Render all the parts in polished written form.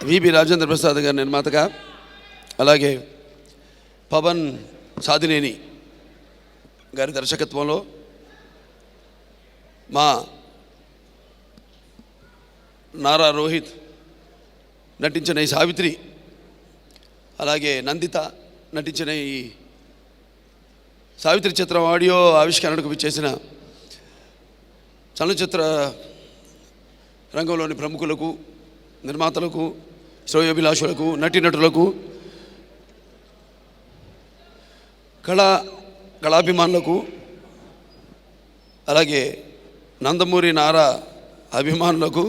VB Rajendra Prasad గారి నిర్మాతగా, అలాగే పవన్ సాదినేని గారి దర్శకత్వంలో మా నారా రోహిత్ నటించిన ఈ సావిత్రి, అలాగే నందిత నటించిన ఈ సావిత్రి చిత్రం ఆడియో ఆవిష్కరణకు విచ్చేసిన చలనచిత్ర రంగంలోని ప్రముఖులకు, నిర్మాతలకు, శ్రేయోభిలాషులకు, నటీనటులకు, కళాభిమానులకు, అలాగే నందమూరి నారా అభిమానులకు,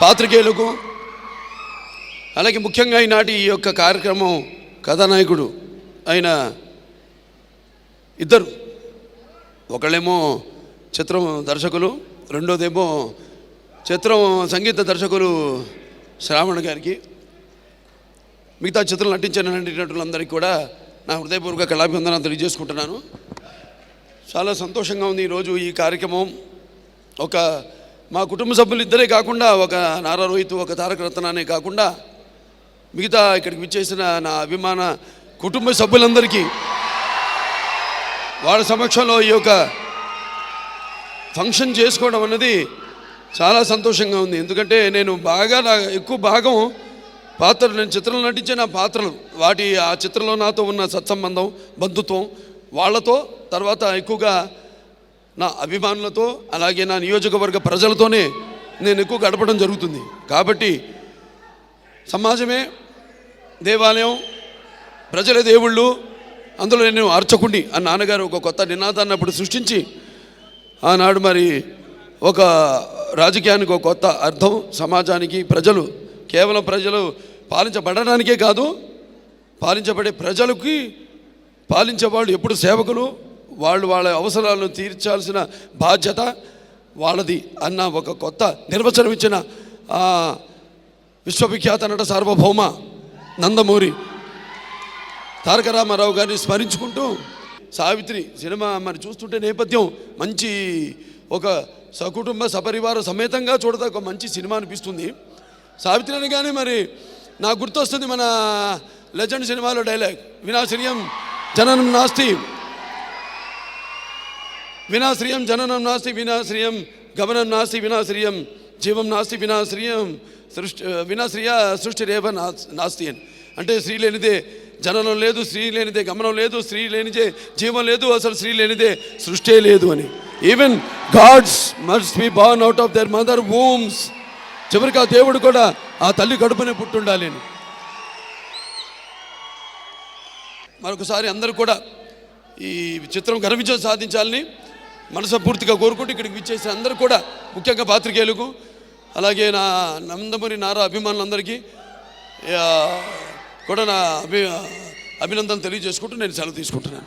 పాత్రికేయులకు, అలాగే ముఖ్యంగా ఈనాటి ఈ యొక్క కార్యక్రమం కథానాయకుడు అయిన ఇద్దరు, ఒకళ్ళేమో చిత్రం దర్శకులు, రెండోదేమో చిత్రం సంగీత దర్శకులు శ్రావణ్ గారికి, మిగతా చిత్రం నటించిన నటీనటులందరికీ కూడా నా హృదయపూర్వక కళాభివందనాలు తెలియజేసుకుంటున్నాను. చాలా సంతోషంగా ఉంది ఈరోజు ఈ కార్యక్రమం. ఒక మా కుటుంబ సభ్యులు ఇద్దరే కాకుండా, ఒక నారా రోహిత్, ఒక తారక రత్న అనే కాకుండా మిగతా ఇక్కడికి విచ్చేసిన నా అభిమాన కుటుంబ సభ్యులందరికీ వాళ్ళ సమక్షంలో ఈ యొక్క ఫంక్షన్ చేసుకోవడం అన్నది చాలా సంతోషంగా ఉంది. ఎందుకంటే నేను ఎక్కువ భాగం నేను చిత్రంలో నటించిన పాత్రలు, ఆ చిత్రంలో నాతో ఉన్న సత్సంబంధం, బంధుత్వం, వాళ్ళతో, తర్వాత ఎక్కువగా నా అభిమానులతో, అలాగే నా నియోజకవర్గ ప్రజలతోనే నేను ఎక్కువ గడపడం జరుగుతుంది. కాబట్టి సమాజమే దేవాలయం, ప్రజలే దేవుళ్ళు, అందులో నేను అర్చకుడిని అని నాన్నగారు ఒక కొత్త నినాదాన్ని అప్పుడు సృష్టించి, ఆనాడు మరి ఒక రాజకీయానికి ఒక కొత్త అర్థం, సమాజానికి కేవలం ప్రజలు పాలించబడడానికే కాదు, పాలించబడే ప్రజలకి పాలించేవాళ్ళు ఎప్పుడు సేవకులు, వాళ్ళ అవసరాలను తీర్చాల్సిన బాధ్యత వాళ్ళది అన్న ఒక కొత్త నిర్వచనం ఇచ్చిన విశ్వవిఖ్యాత నట సార్వభౌమ నందమూరి తారక రామారావు గారిని స్మరించుకుంటూ, సావిత్రి సినిమా మరి చూస్తుంటే నేపథ్యం మంచి, ఒక సకుటుంబ సపరివార సమేతంగా చూడదా ఒక మంచి సినిమా అనిపిస్తుంది. సావిత్రి అని కానీ మరి నాకు గుర్తొస్తుంది మన లెజెండ్ సినిమాలో డైలాగ్, వినాశ్రియం జననం నాస్తి, వినాశ్రియం జననం నాస్తి, వినాశ్రియం గమనం నాస్తి, వినాశ్రియం జీవం నాస్తి, వినాశ్రియ సృష్టి రేవ నాస్తి అని. అంటే స్త్రీ లేనిదే జననం లేదు, స్త్రీ లేనిదే గమనం లేదు, స్త్రీ లేనిదే జీవం లేదు, అసలు స్త్రీ లేనిదే సృష్టి లేదు అని. Even God's must be born out of their mother wombs. చివరికి ఆ దేవుడు కూడా ఆ తల్లి కడుపునే పుట్టుండాలి అని. మరొకసారి అందరూ కూడా ఈ చిత్రం ఘన విజయం సాధించాలని మనస్ఫూర్తిగా కోరుకుంటూ ఇక్కడికి విచ్చేసిన అందరూ కూడా, ముఖ్యంగా పాత్రికేయులకు, అలాగే నా నందమూరి నారా అభిమానులందరికీ కూడా నా అభినందనలు తెలియజేసుకుంటూ నేను సెలవు తీసుకుంటున్నాను.